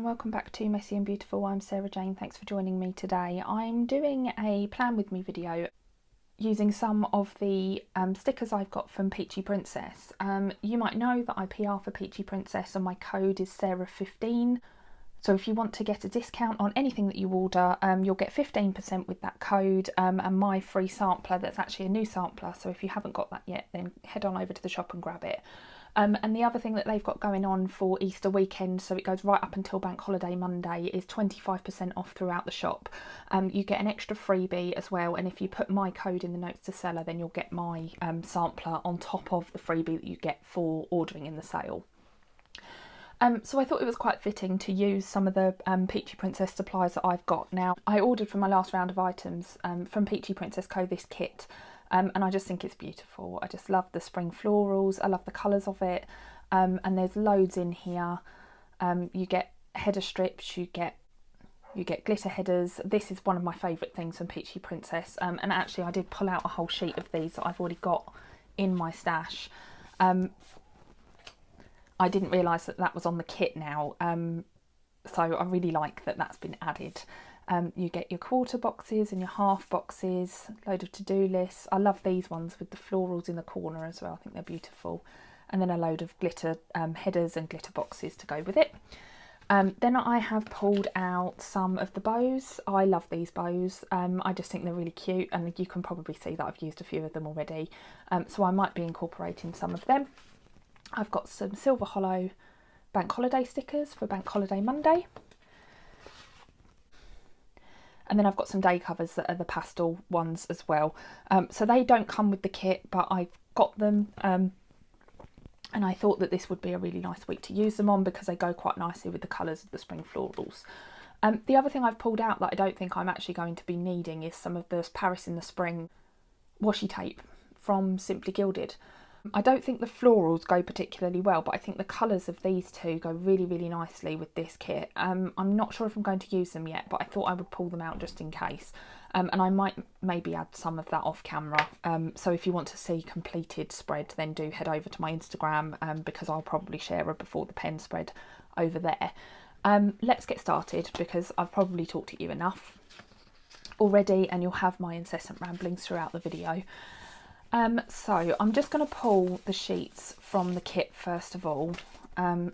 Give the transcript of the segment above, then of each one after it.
welcome back to Messy and Beautiful. I'm Sarah Jane, thanks for joining me today. I'm doing a plan with me video using some of the stickers I've got from Peachy Princess. You might know that I PR for Peachy Princess and my code is Sarah15. So if you want to get a discount on anything that you order, you'll get 15% with that code and my free sampler that's actually a new sampler. So if you haven't got that yet, then head on over to the shop and grab it. And the other thing that they've got going on for Easter weekend, so it goes right up until Bank Holiday Monday, is 25% off throughout the shop. You get an extra freebie as well, and if you put my code in the notes to seller, then you'll get my sampler on top of the freebie that you get for ordering in the sale. So I thought it was quite fitting to use some of the Peachy Princess supplies that I've got. Now, I ordered for my last round of items from Peachy Princess Co this kit. And I just think it's beautiful. I just love the spring florals. I love the colours of it. And there's loads in here. You get header strips. You get glitter headers. This is one of my favourite things from Peachy Princess. And actually, I did pull out a whole sheet of these that I've already got in my stash. I didn't realise that that was on the kit now. So I really like that that's been added. You get your quarter boxes and your half boxes, load of to-do lists. I love these ones with the florals in the corner as well. I think they're beautiful. And then a load of glitter headers and glitter boxes to go with it. Then I have pulled out some of the bows. I love these bows. I just think they're really cute, and you can probably see that I've used a few of them already. So I might be incorporating some of them. I've got some Silver Hollow bank holiday stickers for Bank Holiday Monday. And then I've got some day covers that are the pastel ones as well. So they don't come with the kit, but I've got them. And I thought that this would be a really nice week to use them on because they go quite nicely with the colours of the spring florals. The other thing I've pulled out that I don't think I'm actually going to be needing is some of the Paris in the Spring washi tape from Simply Gilded. I don't think the florals go particularly well, but I think the colours of these two go really, really nicely with this kit. I'm not sure if I'm going to use them yet, but I thought I would pull them out just in case. And I might maybe add some of that off camera. So if you want to see completed spread, then do head over to my Instagram because I'll probably share a before the pen spread over there. Let's get started because I've probably talked to you enough already and you'll have my incessant ramblings throughout the video. So I'm just going to pull the sheets from the kit first of all,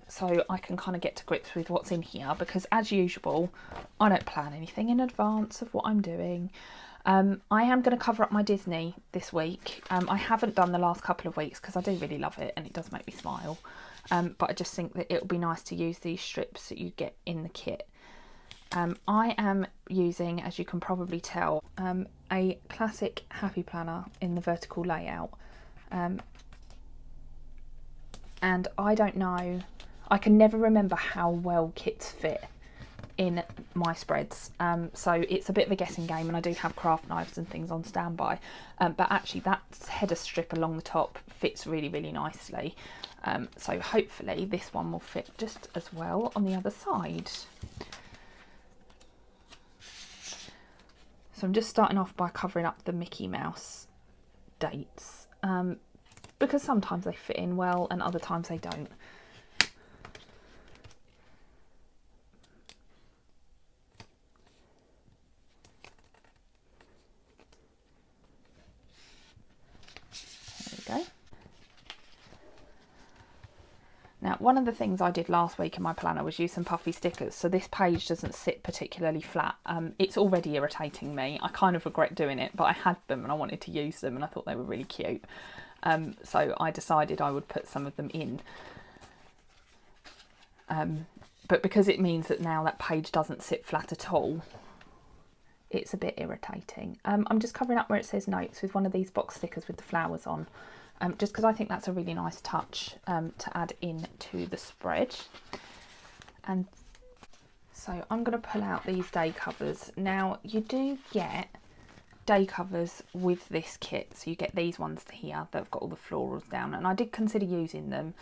so I can kind of get to grips with what's in here, because as usual I don't plan anything in advance of what I'm doing. I am going to cover up my Disney this week. I haven't done the last couple of weeks because I do really love it and it does make me smile, but I just think that it would be nice to use these strips that you get in the kit. I am using, as you can probably tell, a classic Happy Planner in the vertical layout. And I don't know, I can never remember how well kits fit in my spreads. So it's a bit of a guessing game, and I do have craft knives and things on standby. But actually that header strip along the top fits really, really nicely. So hopefully this one will fit just as well on the other side. So I'm just starting off by covering up the Mickey Mouse dates, because sometimes they fit in well and other times they don't. There we go. Now, one of the things I did last week in my planner was use some puffy stickers, so this page doesn't sit particularly flat. It's already irritating me. I kind of regret doing it, but I had them and I wanted to use them and I thought they were really cute. So I decided I would put some of them in. But because it means that now that page doesn't sit flat at all, it's a bit irritating. I'm just covering up where it says notes with one of these box stickers with the flowers on. Just because I think that's a really nice touch to add in to the spread. And so I'm going to pull out these day covers. Now you do get day covers with this kit, so you get these ones here that have got all the florals down, and I did consider using them.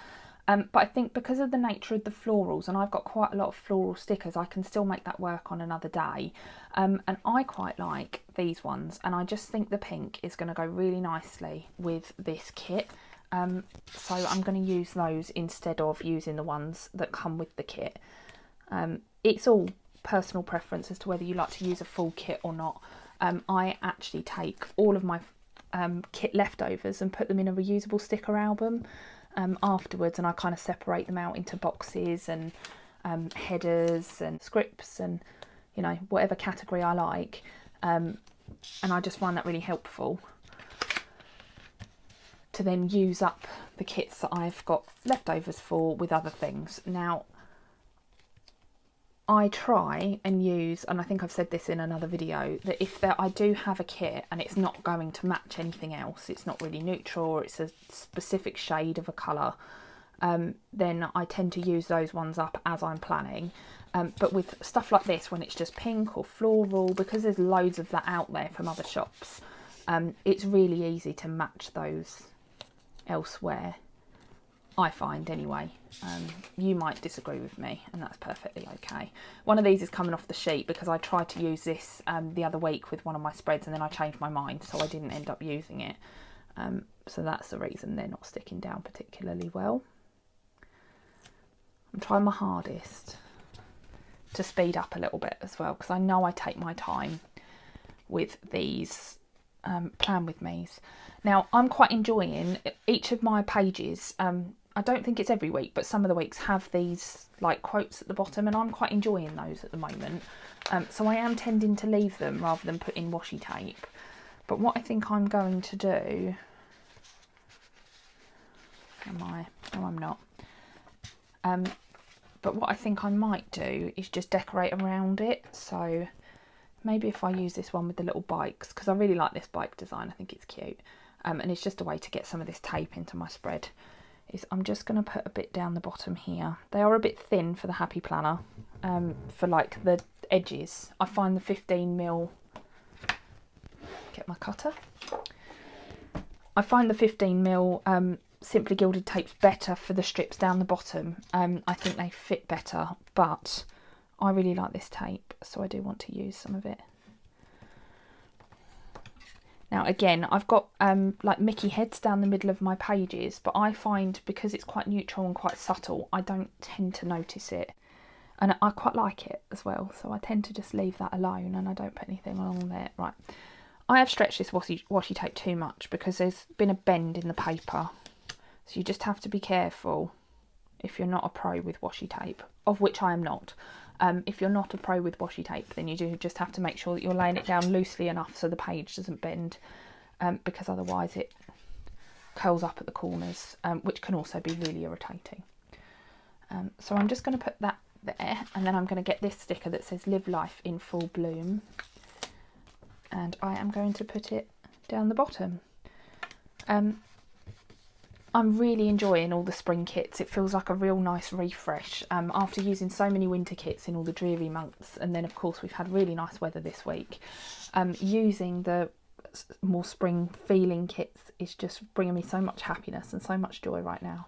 But I think because of the nature of the florals, and I've got quite a lot of floral stickers, I can still make that work on another day. And I quite like these ones, and I just think the pink is going to go really nicely with this kit. So I'm going to use those instead of using the ones that come with the kit. it's all personal preference as to whether you like to use a full kit or not. I actually take all of my kit leftovers and put them in a reusable sticker album afterwards, and I kind of separate them out into boxes and headers and scripts and, you know, whatever category I like, and I just find that really helpful to then use up the kits that I've got leftovers for with other things. Now, I try and use, and I think I've said this in another video, that if I do have a kit and it's not going to match anything else, it's not really neutral or it's a specific shade of a colour, then I tend to use those ones up as I'm planning. But with stuff like this, when it's just pink or floral, because there's loads of that out there from other shops, it's really easy to match those elsewhere, I find anyway. You might disagree with me, and that's perfectly okay. One of these is coming off the sheet because I tried to use this the other week with one of my spreads, and then I changed my mind, so I didn't end up using it. So that's the reason they're not sticking down particularly well. I'm trying my hardest to speed up a little bit as well, because I know I take my time with these plan with me's. Now, I'm quite enjoying each of my pages. I don't think it's every week, but some of the weeks have these like quotes at the bottom, and I'm quite enjoying those at the moment. So I am tending to leave them rather than put in washi tape. But what I think I'm going to do, no, I'm not. But what I think I might do is just decorate around it. So maybe if I use this one with the little bikes, because I really like this bike design, I think it's cute. And it's just a way to get some of this tape into my spread. I'm just going to put a bit down the bottom here. They are a bit thin for the Happy Planner, for like the edges. I find the 15mm, get my cutter. I find the 15mm Simply Gilded tape's better for the strips down the bottom. I think they fit better, but I really like this tape, so I do want to use some of it. Now again, I've got like Mickey heads down the middle of my pages, but I find because it's quite neutral and quite subtle, I don't tend to notice it. And I quite like it as well, so I tend to just leave that alone and I don't put anything along there. Right, I have stretched this washi tape too much because there's been a bend in the paper. So you just have to be careful if you're not a pro with washi tape, of which I am not. If you're not a pro with washi tape, then you do just have to make sure that you're laying it down loosely enough so the page doesn't bend, because otherwise it curls up at the corners, which can also be really irritating. So I'm just going to put that there, and then I'm going to get this sticker that says Live Life in Full Bloom, and I am going to put it down the bottom. I'm really enjoying all the spring kits. It feels like a real nice refresh after using so many winter kits in all the dreary months, and then of course we've had really nice weather this week. Using the more spring feeling kits is just bringing me so much happiness and so much joy right now,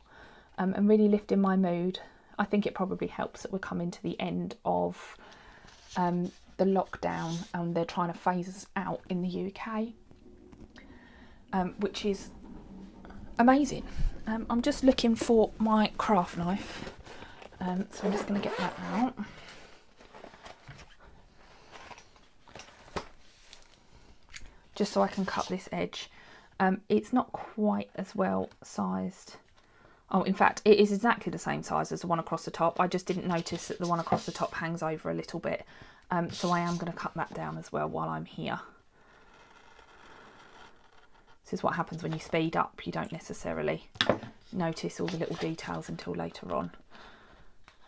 and really lifting my mood. I think it probably helps that we're coming to the end of the lockdown and they're trying to phase us out in the UK, which is amazing. I'm just looking for my craft knife, so I'm just going to get that out. Just so I can cut this edge. It's not quite as well sized. Oh, in fact, it is exactly the same size as the one across the top. I just didn't notice that the one across the top hangs over a little bit. So I am going to cut that down as well while I'm here. This is what happens when you speed up. You don't necessarily notice all the little details until later on.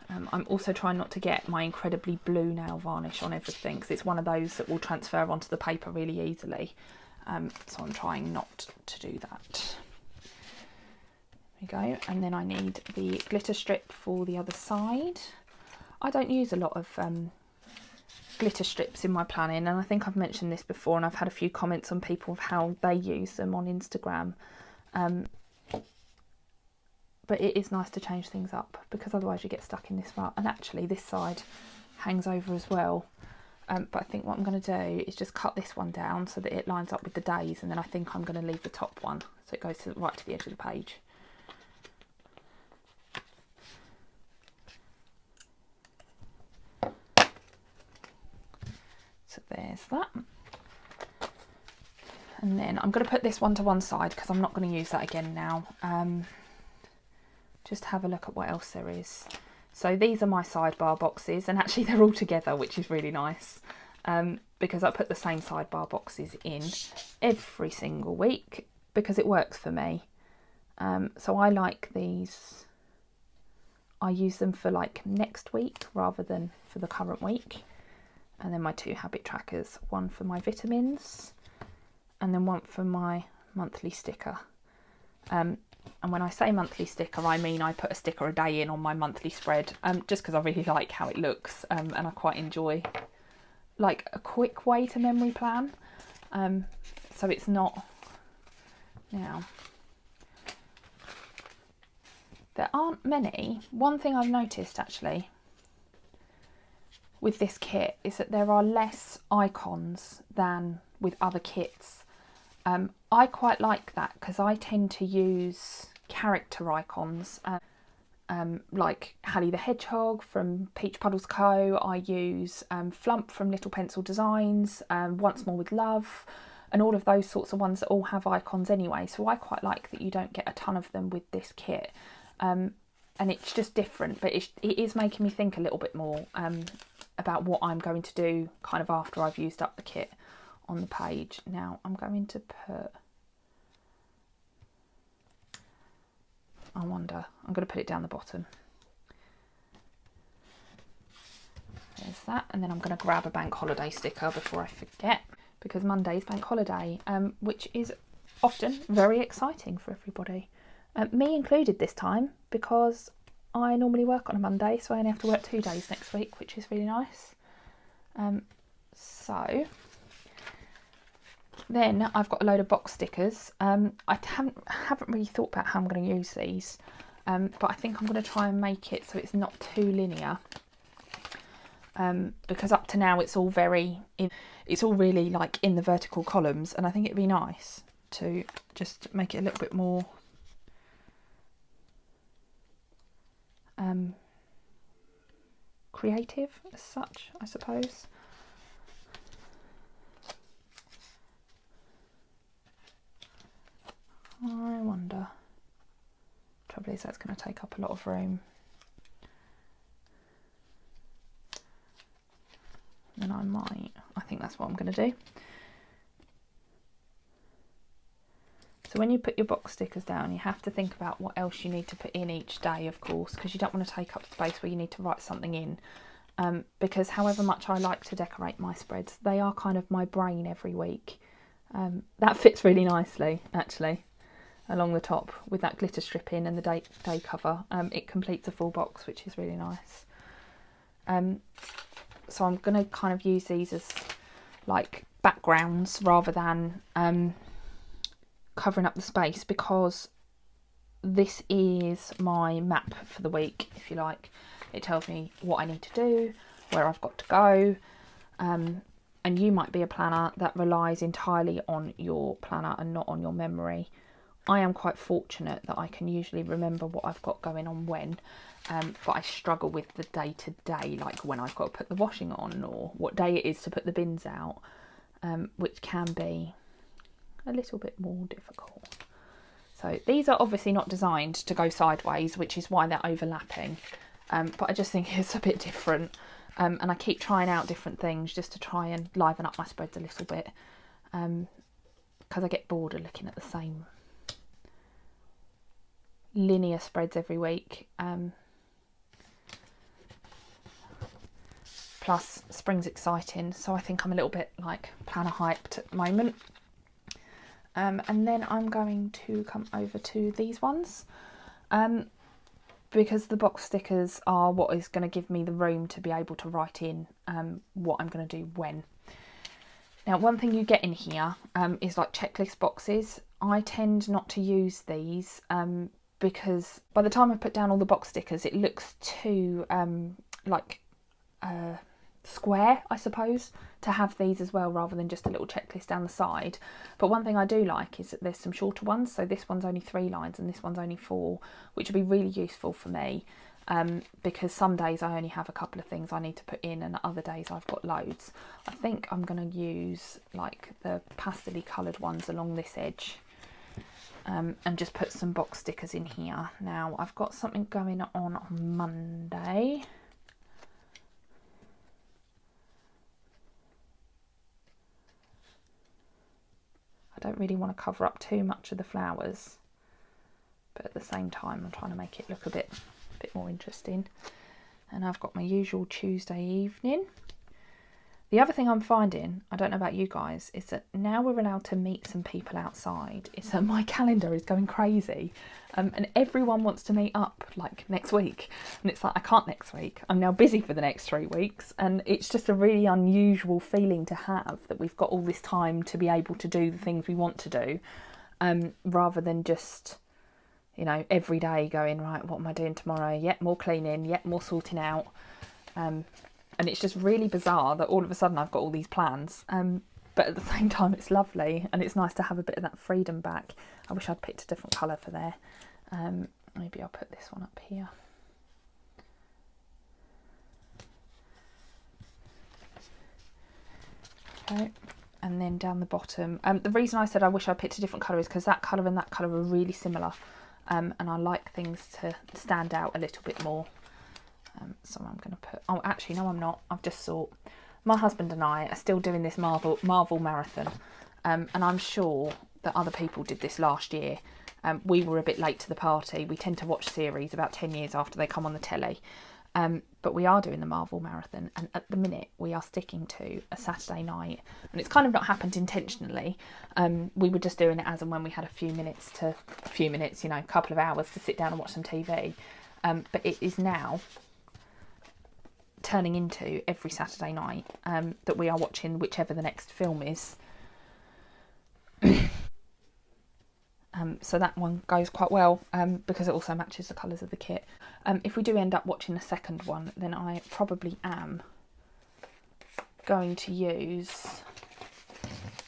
I'm also trying not to get my incredibly blue nail varnish on everything, because it's one of those that will transfer onto the paper really easily. So I'm trying not to do that. There we go. And then I need the glitter strip for the other side. I don't use a lot of glitter strips in my planning, and I think I've mentioned this before, and I've had a few comments on people of how they use them on Instagram, but it is nice to change things up, because otherwise you get stuck in this rut. And actually this side hangs over as well, but I think what I'm going to do is just cut this one down so that it lines up with the days, and then I think I'm going to leave the top one so it goes right to the edge of the page. there's that. And then I'm going to put this one to one side because I'm not going to use that again now. Just have a look at what else there is. So these are my sidebar boxes, and actually they're all together, which is really nice, because I put the same sidebar boxes in every single week because it works for me. So I like these. I use them for like next week rather than for the current week. And then my 2 habit trackers, one for my vitamins and then one for my monthly sticker. And when I say monthly sticker, I mean I put a sticker a day in on my monthly spread, just because I really like how it looks, and I quite enjoy like a quick way to memory plan. So it's not, now there aren't many. One thing I've noticed actually with this kit is that there are less icons than with other kits. I quite like that because I tend to use character icons, like Hallie the Hedgehog from Peachy Princess Co. I use Flump from Little Pencil Designs, Once More with Love, and all of those sorts of ones that all have icons anyway. So I quite like that you don't get a ton of them with this kit. And it's just different, but it is making me think a little bit more about what I'm going to do kind of after I've used up the kit on the page. Now I'm going to put, I'm going to put it down the bottom. There's that, and then I'm going to grab a bank holiday sticker before I forget, because Monday's bank holiday, which is often very exciting for everybody. Me included this time, because I normally work on a Monday, so I only have to work 2 days next week, which is really nice. So then I've got a load of box stickers. I haven't really thought about how I'm going to use these, but I think I'm going to try and make it so it's not too linear, because up to now it's all really like in the vertical columns, and I think it'd be nice to just make it a little bit more creative as such, I suppose. I wonder. Trouble is that's going to take up a lot of room. Then I think that's what I'm going to do. So when you put your box stickers down, you have to think about what else you need to put in each day, of course, because you don't want to take up space where you need to write something in. Because however much I like to decorate my spreads, they are kind of my brain every week. That fits really nicely, actually, along the top with that glitter strip in and the day cover. It completes a full box, which is really nice. So I'm going to kind of use these as like backgrounds rather than covering up the space, because this is my map for the week, if you like. It tells me what I need to do, where I've got to go, and you might be a planner that relies entirely on your planner and not on your memory. I am quite fortunate that I can usually remember what I've got going on when, but I struggle with the day-to-day, like when I've got to put the washing on or what day it is to put the bins out, which can be a little bit more difficult. So these are obviously not designed to go sideways, which is why they're overlapping, but I just think it's a bit different, and I keep trying out different things just to try and liven up my spreads a little bit, because I get bored of looking at the same linear spreads every week. Plus spring's exciting, so I think I'm a little bit like planner hyped at the moment. And then I'm going to come over to these ones, because the box stickers are what is going to give me the room to be able to write in what I'm going to do when. Now, one thing you get in here is like checklist boxes. I tend not to use these because by the time I put down all the box stickers, it looks too square, I suppose, to have these as well rather than just a little checklist down the side. But one thing I do like is that there's some shorter ones, so this one's only 3 lines and this one's only 4, which would be really useful for me, because some days I only have a couple of things I need to put in and other days I've got loads. I think I'm going to use like the pastel-y coloured ones along this edge, and just put some box stickers in here. Now I've got something going on Monday. I don't really want to cover up too much of the flowers, but at the same time I'm trying to make it look a bit more interesting. And I've got my usual Tuesday evening. The other thing I'm finding, I don't know about you guys, is that now we're allowed to meet some people outside, is that my calendar is going crazy, and everyone wants to meet up like next week, and it's like I can't next week, I'm now busy for the next 3 weeks, and it's just a really unusual feeling to have that we've got all this time to be able to do the things we want to do, rather than just, you know, every day going, right, what am I doing tomorrow? Yet more cleaning, yet more sorting out. And it's just really bizarre that all of a sudden I've got all these plans. But at the same time, it's lovely and it's nice to have a bit of that freedom back. I wish I'd picked a different colour for there. Maybe I'll put this one up here. Okay. And then down the bottom. The reason I said I wish I picked a different colour is because that colour and that colour are really similar. And I like things to stand out a little bit more. So I'm going to put... Oh, actually, no, I'm not. I've just thought. My husband and I are still doing this Marvel marathon. And I'm sure that other people did this last year. We were a bit late to the party. We tend to watch series about 10 years after they come on the telly. But we are doing the Marvel marathon, and at the minute we are sticking to a Saturday night, and it's kind of not happened intentionally. We were just doing it as and when we had a few minutes, you know, a couple of hours to sit down and watch some TV. But it is now turning into every Saturday night that we are watching whichever the next film is. So that one goes quite well because it also matches the colours of the kit. If we do end up watching a second one, then I probably am going to use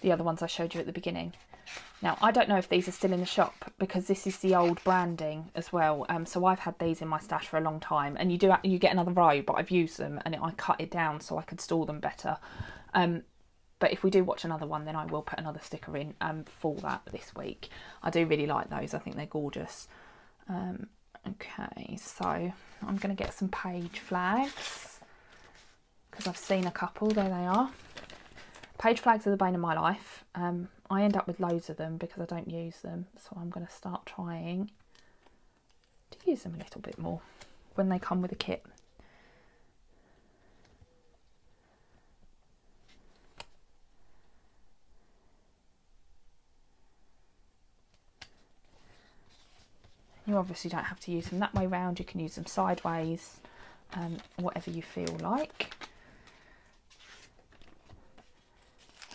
the other ones I showed you at the beginning. Now, I don't know if these are still in the shop because this is the old branding as well. So I've had these in my stash for a long time, and you get another row, but I've used them and I cut it down so I could store them better. But if we do watch another one, then I will put another sticker in for that this week. I do really like those. I think they're gorgeous. Okay, so I'm going to get some page flags because I've seen a couple. There they are. Page flags are the bane of my life. I end up with loads of them because I don't use them. So I'm going to start trying to use them a little bit more when they come with a kit. You obviously don't have to use them that way round. You can use them sideways, whatever you feel like.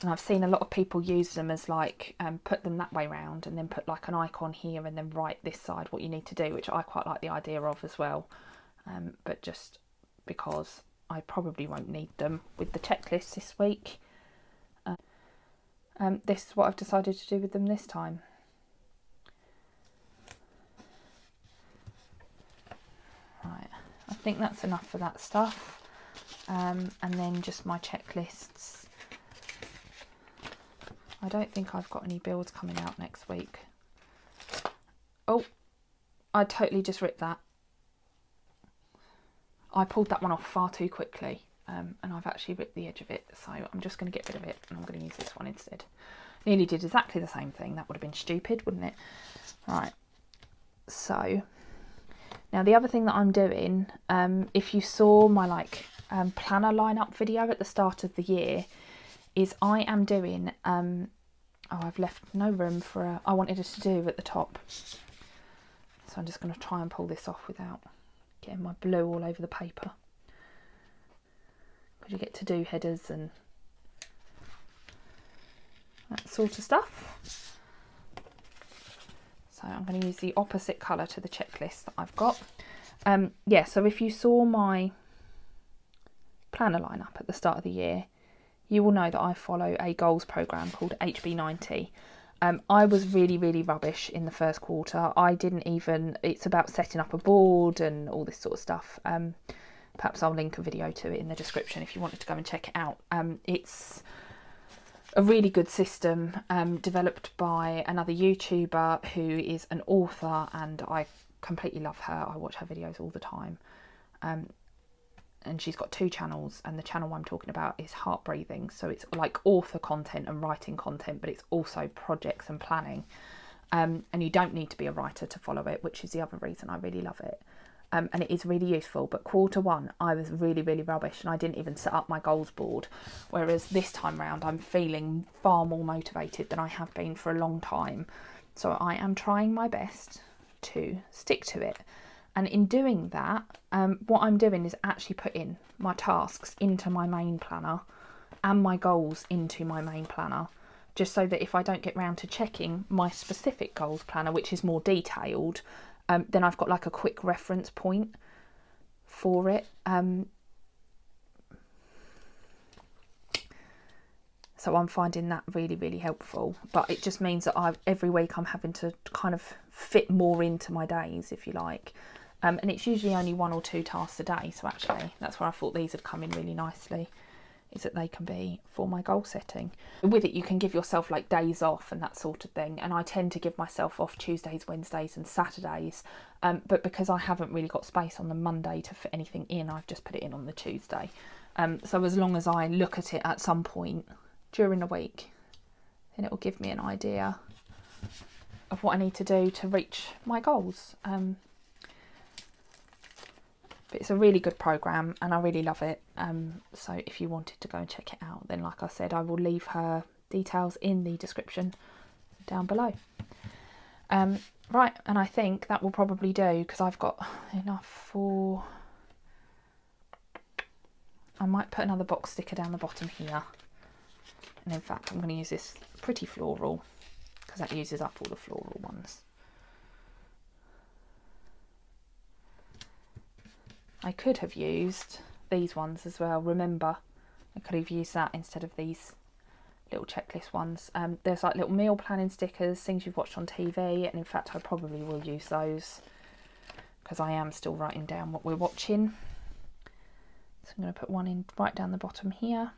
And I've seen a lot of people use them as like, put them that way round and then put like an icon here and then write this side what you need to do, which I quite like the idea of as well. But just because I probably won't need them with the checklist this week. This is what I've decided to do with them this time. Right, I think that's enough for that stuff. And then just my checklists. I don't think I've got any builds coming out next week. Oh, I totally just ripped that. I pulled that one off far too quickly, and I've actually ripped the edge of it, so I'm just going to get rid of it and I'm going to use this one instead. Nearly did exactly the same thing. That would have been stupid, wouldn't it? Right, so now the other thing that I'm doing, if you saw my planner lineup video at the start of the year, is I am doing, oh, I've left no room for I wanted it to do at the top. So I'm just going to try and pull this off without getting my blue all over the paper. Because you get to do headers and that sort of stuff. So I'm going to use the opposite colour to the checklist that I've got. Yeah, so if you saw my planner lineup at the start of the year, you will know that I follow a goals program called HB90. I was really rubbish in the first quarter. I didn't even, it's about setting up a board and all this sort of stuff. Perhaps I'll link a video to it in the description if you wanted to go and check it out. It's a really good system developed by another YouTuber who is an author, and I completely love her. I watch her videos all the time. And she's got 2 channels, and the channel I'm talking about is Heart Breathing. So it's like author content and writing content, but it's also projects and planning. And you don't need to be a writer to follow it, which is the other reason I really love it. And it is really useful. But quarter 1, I was really rubbish, and I didn't even set up my goals board. Whereas this time round, I'm feeling far more motivated than I have been for a long time. So I am trying my best to stick to it. And in doing that, what I'm doing is actually putting my tasks into my main planner and my goals into my main planner, just so that if I don't get round to checking my specific goals planner, which is more detailed, then I've got like a quick reference point for it. So I'm finding that really helpful. But it just means that every week I'm having to kind of fit more into my days, if you like. And it's usually only 1 or 2 tasks a day. So actually, that's where I thought these would come in really nicely, is that they can be for my goal setting. With it, you can give yourself like days off and that sort of thing. And I tend to give myself off Tuesdays, Wednesdays and Saturdays. But because I haven't really got space on the Monday to fit anything in, I've just put it in on the Tuesday. So as long as I look at it at some point during the week, then it will give me an idea of what I need to do to reach my goals. But it's a really good program and I really love it. So if you wanted to go and check it out, then like I said, I will leave her details in the description down below. Right, and I think that will probably do, because I've got enough for... I might put another box sticker down the bottom here. And in fact, I'm going to use this pretty floral, because that uses up all the floral ones. I could have used these ones as well. Remember, I could have used that instead of these little checklist ones. There's like little meal planning stickers, things you've watched on TV, and in fact I probably will use those because I am still writing down what we're watching. So I'm going to put one in right down the bottom here.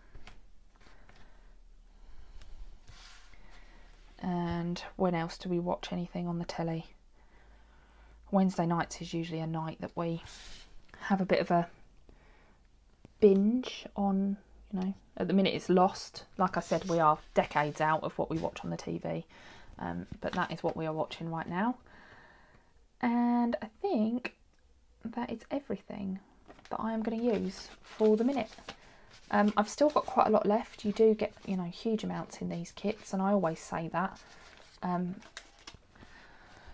And when else do we watch anything on the telly? Wednesday nights is usually a night that we have a bit of a binge on, you know. At the minute it's Lost. Like I said, we are decades out of what we watch on the TV, but that is what we are watching right now. And I think that is everything that I am going to use for the minute. I've still got quite a lot left. You do get, you know, huge amounts in these kits, and I always say that.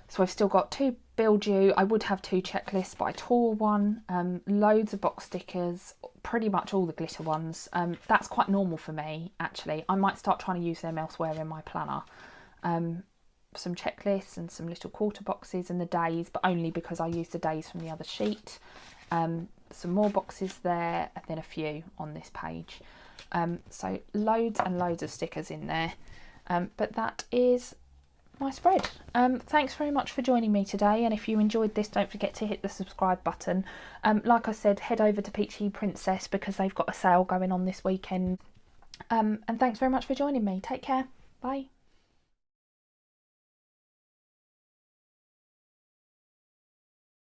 So I've still got 2 build you. I would have 2 checklists, but I tore one. Loads of box stickers, pretty much all the glitter ones. That's quite normal for me, actually. I might start trying to use them elsewhere in my planner. Some checklists and some little quarter boxes and the days, but only because I use the days from the other sheet. Some more boxes there, and then a few on this page. So loads and loads of stickers in there. But that is my spread. Thanks very much for joining me today, and if you enjoyed this, don't forget to hit the subscribe button. Like I said, head over to Peachy Princess because they've got a sale going on this weekend. And thanks very much for joining me. Take care. Bye.